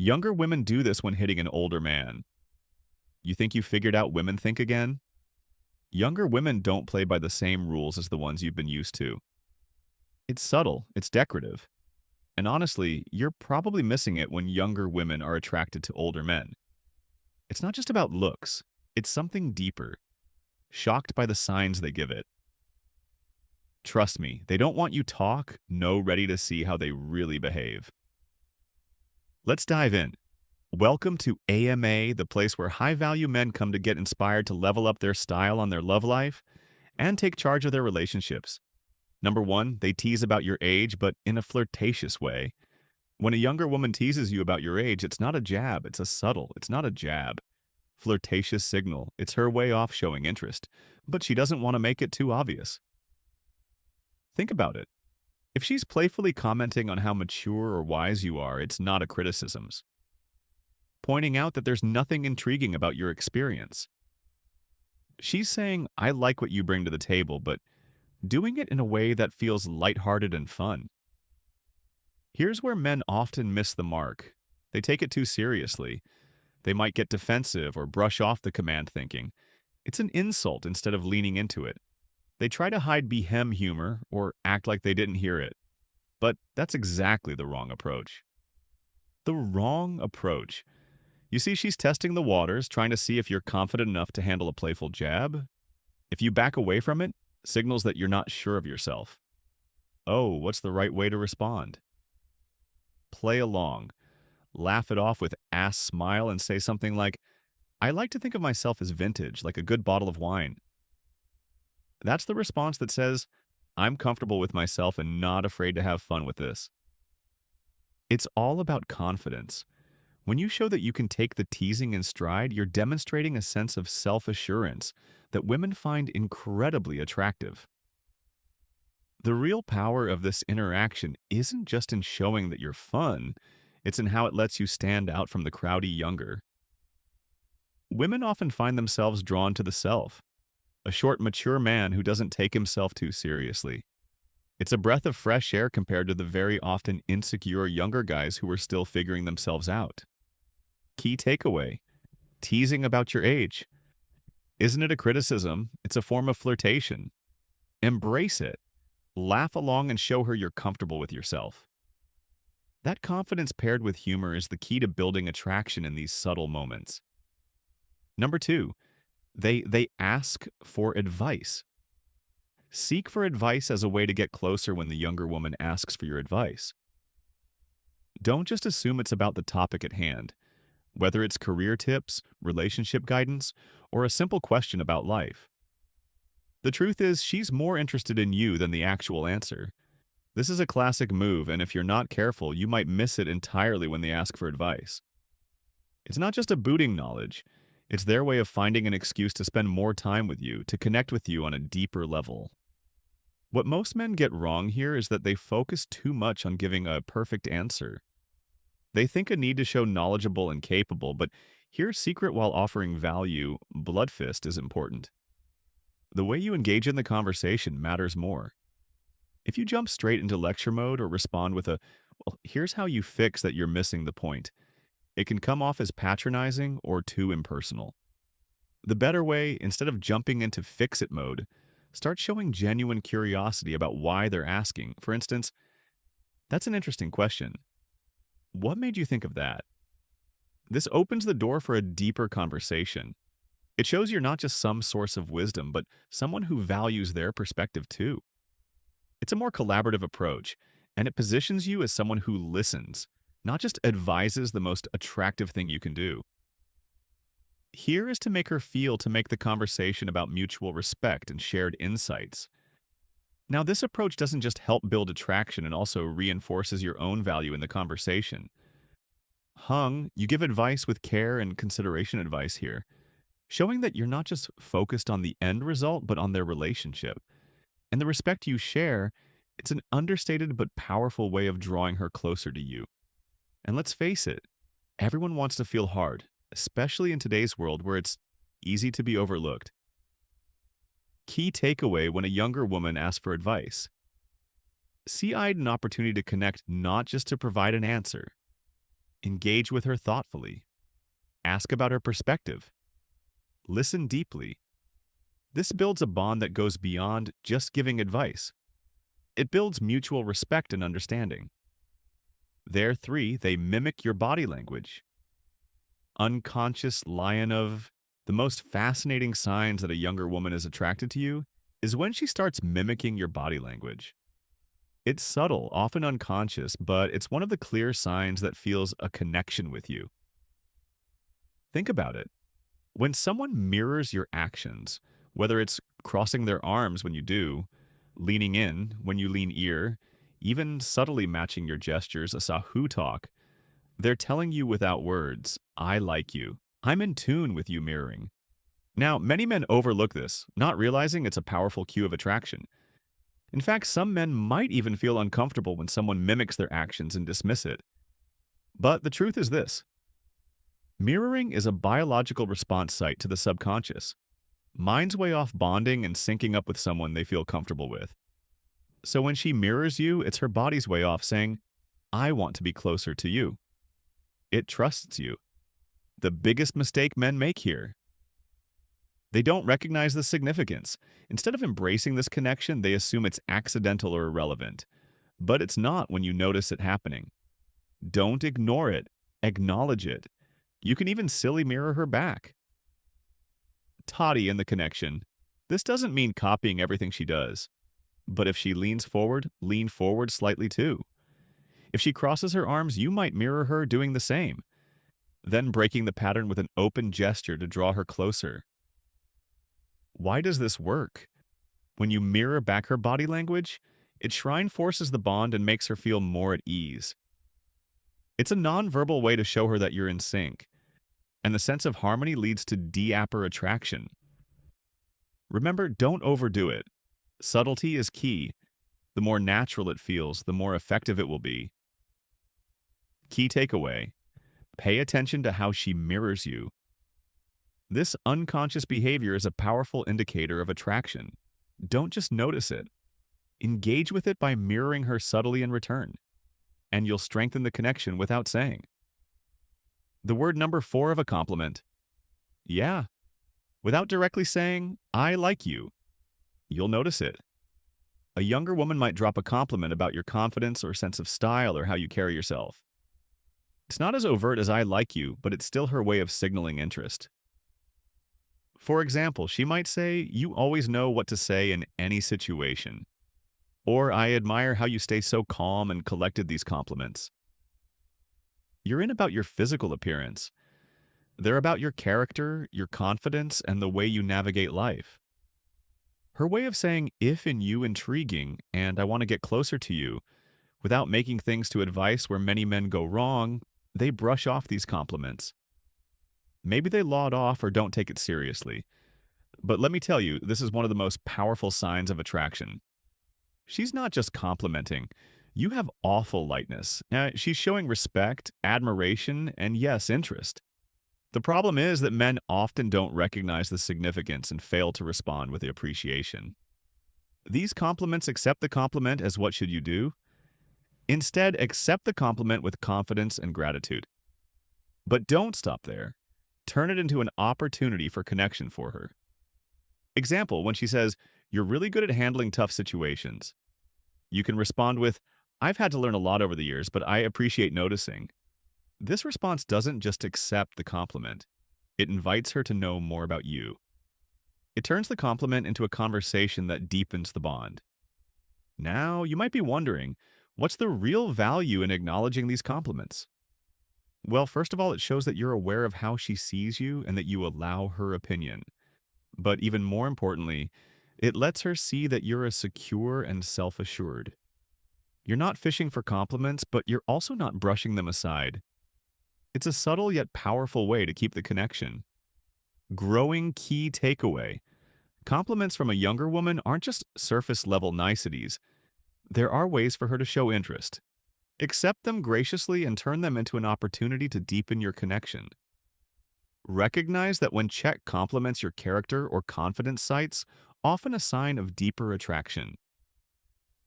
Younger women do this when hitting an older man. You think you figured out women think again? Younger women don't play by the same rules as the ones you've been used to. It's subtle, it's decorative. And honestly, you're probably missing it when younger women are attracted to older men. It's not just about looks, it's something deeper, shocked by the signs they give it. Trust me, they don't want you talk, no ready to see how they really behave. Let's dive in. Welcome to AMA, the place where high-value men come to get inspired to level up their style on their love life and take charge of their relationships. Number one, they tease about your age, but in a flirtatious way. When a younger woman teases you about your age, it's not a jab, it's a subtle, it's not a jab. Flirtatious signal. It's her way off showing interest, but she doesn't want to make it too obvious. Think about it. If she's playfully commenting on how mature or wise you are, it's not a criticism. Pointing out that there's nothing intriguing about your experience. She's saying, I like what you bring to the table, but doing it in a way that feels lighthearted and fun. Here's where men often miss the mark. They take it too seriously. They might get defensive or brush off the command thinking. It's an insult instead of leaning into it. They try to hide behem humor or act like they didn't hear it. But that's exactly the wrong approach. The wrong approach. You see, she's testing the waters, trying to see if you're confident enough to handle a playful jab. If you back away from it, signals that you're not sure of yourself. Oh, what's the right way to respond? Play along. Laugh it off with ass smile and say something like, I like to think of myself as vintage, like a good bottle of wine. That's the response that says, I'm comfortable with myself and not afraid to have fun with this. It's all about confidence. When you show that you can take the teasing in stride, you're demonstrating a sense of self-assurance that women find incredibly attractive. The real power of this interaction isn't just in showing that you're fun, it's in how it lets you stand out from the crowdy younger. Women often find themselves drawn to the self, a short, mature man who doesn't take himself too seriously. It's a breath of fresh air compared to the very often insecure younger guys who are still figuring themselves out. Key takeaway: teasing about your age. Isn't it a criticism? It's a form of flirtation. Embrace it. Laugh along and show her you're comfortable with yourself. That confidence paired with humor is the key to building attraction in these subtle moments. Number two, they ask for advice. Seek for advice as a way to get closer when the younger woman asks for your advice. Don't just assume it's about the topic at hand, whether it's career tips, relationship guidance, or a simple question about life. The truth is, she's more interested in you than the actual answer. This is a classic move, and if you're not careful, you might miss it entirely when they ask for advice. It's not just a booting knowledge. It's their way of finding an excuse to spend more time with you, to connect with you on a deeper level. What most men get wrong here is that they focus too much on giving a perfect answer. They think a need to show knowledgeable and capable, but here's secret: while offering value, blood fist is important. The way you engage in the conversation matters more. If you jump straight into lecture mode or respond with a, well, here's how you fix that, you're missing the point. It can come off as patronizing or too impersonal. The better way, instead of jumping into fix-it mode, start showing genuine curiosity about why they're asking. For instance, that's an interesting question. What made you think of that? This opens the door for a deeper conversation. It shows you're not just some source of wisdom, but someone who values their perspective too. It's a more collaborative approach, and it positions you as someone who listens, not just advises the most attractive thing you can do. Here is to make her feel, to make the conversation about mutual respect and shared insights. Now, this approach doesn't just help build attraction, and also reinforces your own value in the conversation. You give advice with care and consideration advice here, showing that you're not just focused on the end result, but on their relationship. And the respect you share, it's an understated but powerful way of drawing her closer to you. And let's face it, everyone wants to feel hard, especially in today's world where it's easy to be overlooked. Key takeaway when a younger woman asks for advice: see eyed an opportunity to connect, not just to provide an answer. Engage with her thoughtfully. Ask about her perspective. Listen deeply. This builds a bond that goes beyond just giving advice. It builds mutual respect and understanding. There, three, they mimic your body language. Unconscious lion of the most fascinating signs that a younger woman is attracted to you is when she starts mimicking your body language. It's subtle, often unconscious, but it's one of the clear signs that feels a connection with you. Think about it. When someone mirrors your actions, whether it's crossing their arms when you do, leaning in when you lean ear, even subtly matching your gestures, a sahu talk, they're telling you without words, I like you. I'm in tune with you mirroring. Now, many men overlook this, not realizing it's a powerful cue of attraction. In fact, some men might even feel uncomfortable when someone mimics their actions and dismiss it. But the truth is this: mirroring is a biological response site to the subconscious. Mind's way off bonding and syncing up with someone they feel comfortable with. So when she mirrors you, it's her body's way off saying, I want to be closer to you. It trusts you. The biggest mistake men make here. They don't recognize the significance. Instead of embracing this connection, they assume it's accidental or irrelevant. But it's not when you notice it happening. Don't ignore it. Acknowledge it. You can even silly mirror her back. Toddy in the connection. This doesn't mean copying everything she does. But if she leans forward, lean forward slightly too. If she crosses her arms, you might mirror her doing the same, then breaking the pattern with an open gesture to draw her closer. Why does this work? When you mirror back her body language, it shrine forces the bond and makes her feel more at ease. It's a nonverbal way to show her that you're in sync, and the sense of harmony leads to deeper attraction. Remember, don't overdo it. Subtlety is key. The more natural it feels, the more effective it will be. Key takeaway: pay attention to how she mirrors you. This unconscious behavior is a powerful indicator of attraction. Don't just notice it. Engage with it by mirroring her subtly in return, and you'll strengthen the connection without saying. The word number 4 of a compliment. Yeah. Without directly saying, I like you, you'll notice it. A younger woman might drop a compliment about your confidence or sense of style or how you carry yourself. It's not as overt as I like you, but it's still her way of signaling interest. For example, she might say, you always know what to say in any situation. Or, I admire how you stay so calm and collected. These compliments. You're in about your physical appearance. They're about your character, your confidence, and the way you navigate life. Her way of saying, if in you intriguing, and I want to get closer to you, without making things to advice where many men go wrong, they brush off these compliments. Maybe they laud off or don't take it seriously. But let me tell you, this is one of the most powerful signs of attraction. She's not just complimenting. You have awful lightness. She's showing respect, admiration, and yes, interest. The problem is that men often don't recognize the significance and fail to respond with appreciation. These compliments accept the compliment as what should you do? Instead, accept the compliment with confidence and gratitude. But don't stop there. Turn it into an opportunity for connection for her. Example, when she says, you're really good at handling tough situations. You can respond with, I've had to learn a lot over the years, but I appreciate noticing. This response doesn't just accept the compliment. It invites her to know more about you. It turns the compliment into a conversation that deepens the bond. Now, you might be wondering, what's the real value in acknowledging these compliments? Well, first of all, it shows that you're aware of how she sees you and that you allow her opinion. But even more importantly, it lets her see that you're as secure and self-assured. You're not fishing for compliments, but you're also not brushing them aside. It's a subtle yet powerful way to keep the connection. Growing key takeaway. Compliments from a younger woman aren't just surface-level niceties. There are ways for her to show interest. Accept them graciously and turn them into an opportunity to deepen your connection. Recognize that when check compliments your character or confidence sites, often a sign of deeper attraction.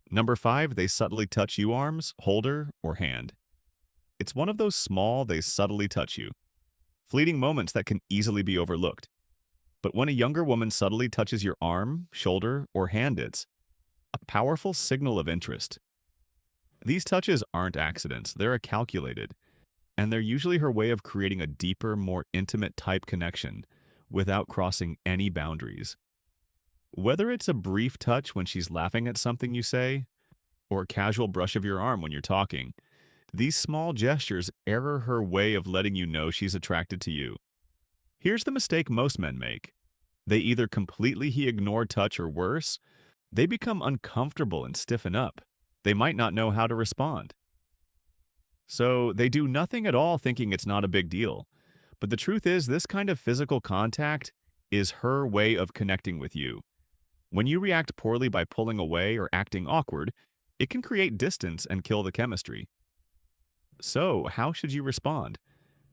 Number 5, they subtly touch you arms, holder, or hand. It's one of those small, they subtly touch you, fleeting moments that can easily be overlooked. But when a younger woman subtly touches your arm, shoulder, or hand, it's a powerful signal of interest. These touches aren't accidents, they're calculated, and they're usually her way of creating a deeper, more intimate type connection without crossing any boundaries. Whether it's a brief touch when she's laughing at something you say, or a casual brush of your arm when you're talking, these small gestures are her way of letting you know she's attracted to you. Here's the mistake most men make. They either completely ignore touch or worse, they become uncomfortable and stiffen up. They might not know how to respond. So they do nothing at all thinking it's not a big deal. But the truth is, this kind of physical contact is her way of connecting with you. When you react poorly by pulling away or acting awkward, it can create distance and kill the chemistry. So, how should you respond?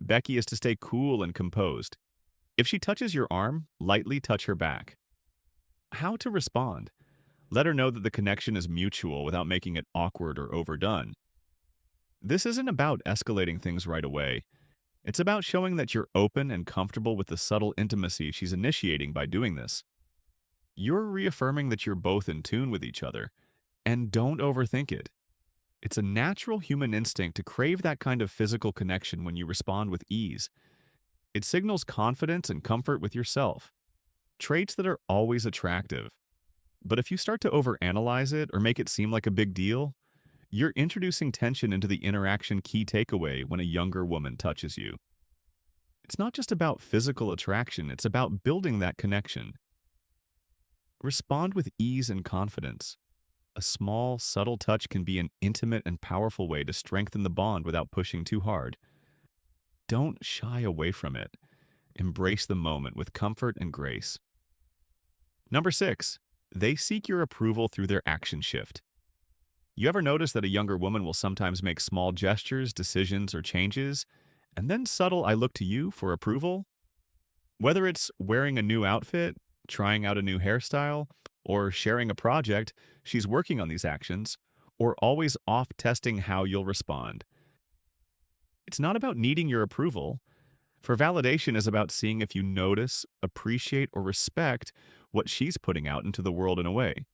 Becky is to stay cool and composed. If she touches your arm, lightly touch her back. How to respond? Let her know that the connection is mutual without making it awkward or overdone. This isn't about escalating things right away. It's about showing that you're open and comfortable with the subtle intimacy she's initiating by doing this. You're reaffirming that you're both in tune with each other. And don't overthink it. It's a natural human instinct to crave that kind of physical connection when you respond with ease. It signals confidence and comfort with yourself, traits that are always attractive. But if you start to overanalyze it or make it seem like a big deal, you're introducing tension into the interaction. Key takeaway when a younger woman touches you. It's not just about physical attraction, it's about building that connection. Respond with ease and confidence. A small, subtle touch can be an intimate and powerful way to strengthen the bond without pushing too hard. Don't shy away from it. Embrace the moment with comfort and grace. Number 6, they seek your approval through their action shift. You ever notice that a younger woman will sometimes make small gestures, decisions, or changes, and then subtle "I look to you" for approval? Whether it's wearing a new outfit, trying out a new hairstyle, or sharing a project, she's working on these actions, or always off testing how you'll respond. It's not about needing your approval, for validation is about seeing if you notice, appreciate, or respect what she's putting out into the world in a way.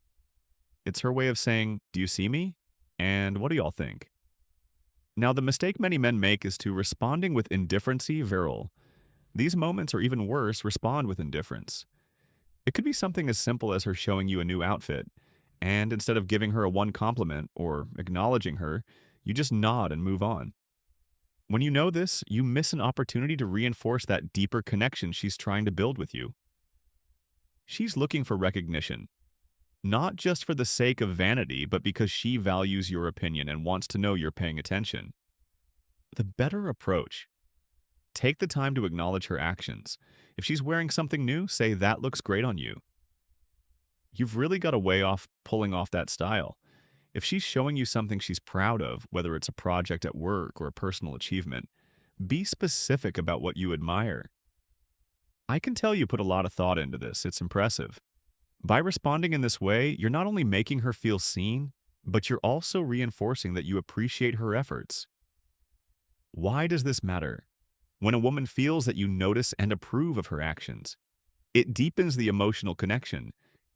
It's her way of saying, "Do you see me? And what do y'all think?" Now, the mistake many men make is to responding with indifferency virile. These moments, or even worse, respond with indifference. It could be something as simple as her showing you a new outfit, and instead of giving her a one compliment or acknowledging her, you just nod and move on. When you know this, you miss an opportunity to reinforce that deeper connection she's trying to build with you. She's looking for recognition, not just for the sake of vanity, but because she values your opinion and wants to know you're paying attention. The better approach: take the time to acknowledge her actions. If she's wearing something new, say, "That looks great on you." You've really got a way off pulling off that style. If she's showing you something she's proud of, whether it's a project at work or a personal achievement, be specific about what you admire. I can tell you put a lot of thought into this. It's impressive. By responding in this way, you're not only making her feel seen, but you're also reinforcing that you appreciate her efforts. Why does this matter? When a woman feels that you notice and approve of her actions, it deepens the emotional connection.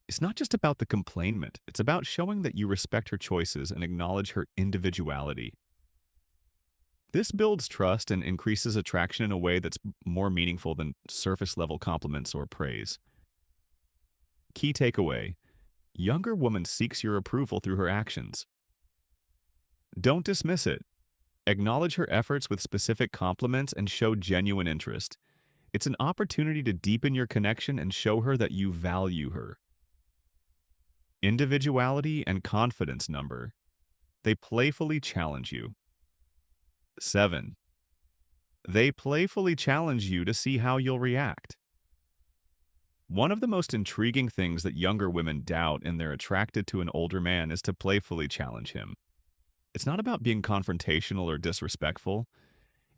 It's not just about the complainment, it's about showing that you respect her choices and acknowledge her individuality. This builds trust and increases attraction in a way that's more meaningful than surface level compliments or praise. Key takeaway: younger woman seeks your approval through her actions. Don't dismiss it. Acknowledge her efforts with specific compliments and show genuine interest. It's an opportunity to deepen your connection and show her that you value her. Individuality and confidence number. They playfully challenge you. 7. They playfully challenge you to see how you'll react. One of the most intriguing things that younger women doubt in they're attracted to an older man is to playfully challenge him. It's not about being confrontational or disrespectful.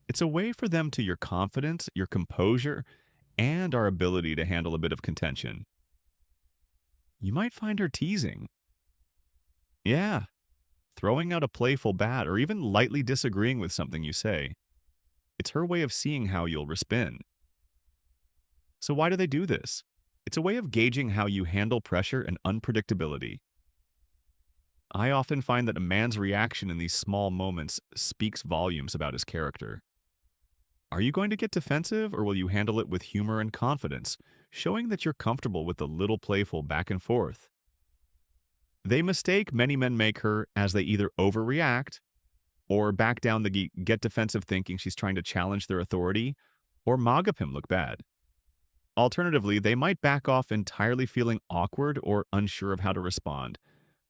It's a way for them to your confidence, your composure, and our ability to handle a bit of contention. You might find her teasing. Yeah, throwing out a playful bat, or even lightly disagreeing with something you say. It's her way of seeing how you'll respond. So why do they do this? It's a way of gauging how you handle pressure and unpredictability. I often find that a man's reaction in these small moments speaks volumes about his character. Are you going to get defensive, or will you handle it with humor and confidence, showing that you're comfortable with the little playful back and forth? They mistake many men make her as they either overreact or back down the get defensive thinking she's trying to challenge their authority, or mog up him look bad. Alternatively, they might back off entirely feeling awkward or unsure of how to respond.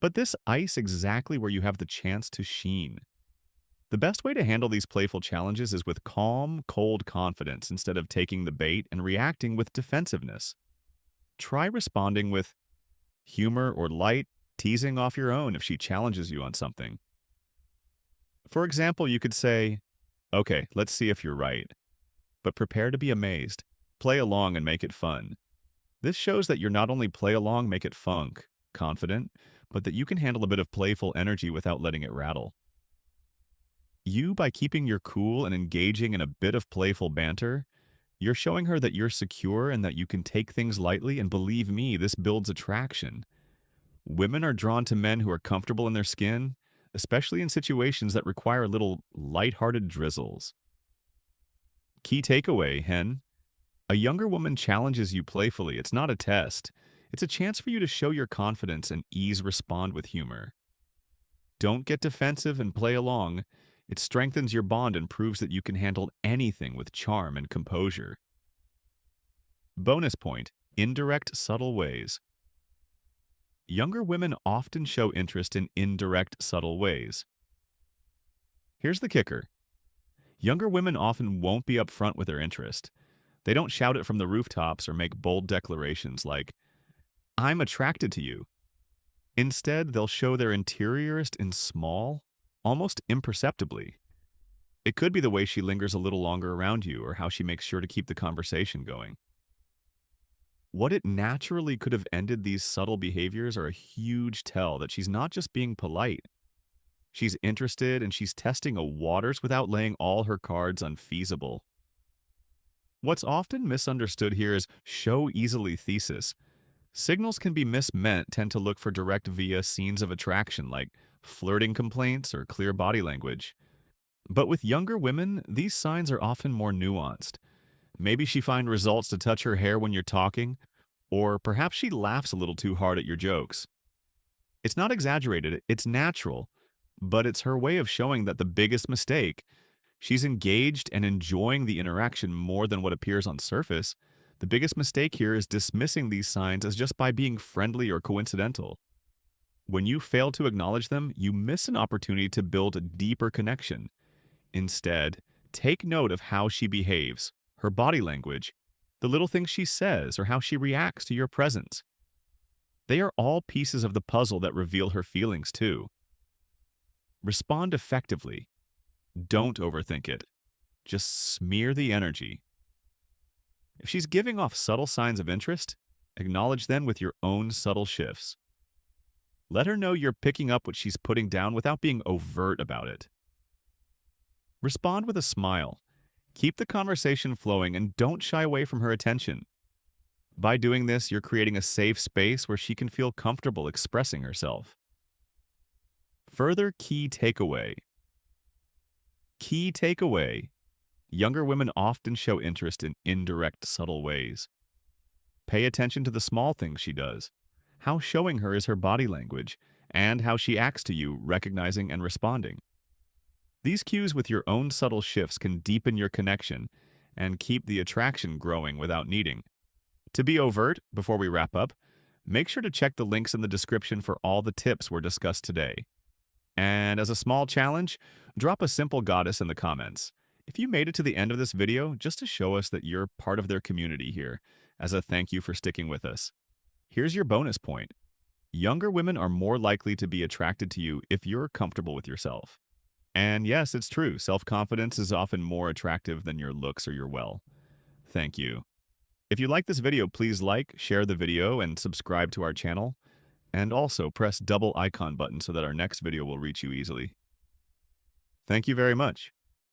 But this ice exactly where you have the chance to sheen. The best way to handle these playful challenges is with calm, cold confidence instead of taking the bait and reacting with defensiveness. Try responding with humor or light teasing off your own if she challenges you on something. For example, you could say, "Okay, let's see if you're right," but prepare to be amazed. Play along and make it fun. This shows that you're not only play along, make it funk, confident, but that you can handle a bit of playful energy without letting it rattle. By keeping your cool and engaging in a bit of playful banter, you're showing her that you're secure and that you can take things lightly, and believe me, this builds attraction. Women are drawn to men who are comfortable in their skin, especially in situations that require little lighthearted drizzles. Key takeaway, hen. A younger woman challenges you playfully. It's not a test. It's a chance for you to show your confidence and respond with humor. Don't get defensive and play along. It strengthens your bond and proves that you can handle anything with charm and composure. Bonus point: indirect, subtle ways. Younger women often show interest in indirect, subtle ways. Here's the kicker. Younger women often won't be upfront with their interest. They don't shout it from the rooftops or make bold declarations like, "I'm attracted to you." Instead, they'll show their interiorist in small, almost imperceptibly. It could be the way she lingers a little longer around you, or how she makes sure to keep the conversation going. What it naturally could have ended, these subtle behaviors are a huge tell that she's not just being polite. She's interested, and she's testing a waters without laying all her cards unfeasible. What's often misunderstood here is show easily thesis. Signals can be mismeant tend to look for direct via scenes of attraction like flirting complaints or clear body language. But with younger women, these signs are often more nuanced. Maybe she finds results to touch her hair when you're talking, or perhaps she laughs a little too hard at your jokes. It's not exaggerated, it's natural, but it's her way of showing that the biggest mistake, she's engaged and enjoying the interaction more than what appears on surface. The biggest mistake here is dismissing these signs as just by being friendly or coincidental. When you fail to acknowledge them, you miss an opportunity to build a deeper connection. Instead, take note of how she behaves, her body language, the little things she says, or how she reacts to your presence. They are all pieces of the puzzle that reveal her feelings too. Respond effectively. Don't overthink it. Just smear the energy. If she's giving off subtle signs of interest, acknowledge them with your own subtle shifts. Let her know you're picking up what she's putting down without being overt about it. Respond with a smile. Keep the conversation flowing and don't shy away from her attention. By doing this, you're creating a safe space where she can feel comfortable expressing herself. Further key takeaway. Key takeaway. Younger women often show interest in indirect, subtle ways. Pay attention to the small things she does, how showing her is her body language, and how she acts to you, recognizing and responding. These cues with your own subtle shifts can deepen your connection and keep the attraction growing without needing. To be overt, before we wrap up, make sure to check the links in the description for all the tips were discussed today. And as a small challenge, drop a simple goddess in the comments. If you made it to the end of this video, just to show us that you're part of their community here, as a thank you for sticking with us. Here's your bonus point. Younger women are more likely to be attracted to you if you're comfortable with yourself. And yes, it's true, self-confidence is often more attractive than your looks or your well. Thank you. If you like this video, please like, share the video, and subscribe to our channel. And also press double icon button so that our next video will reach you easily. Thank you very much.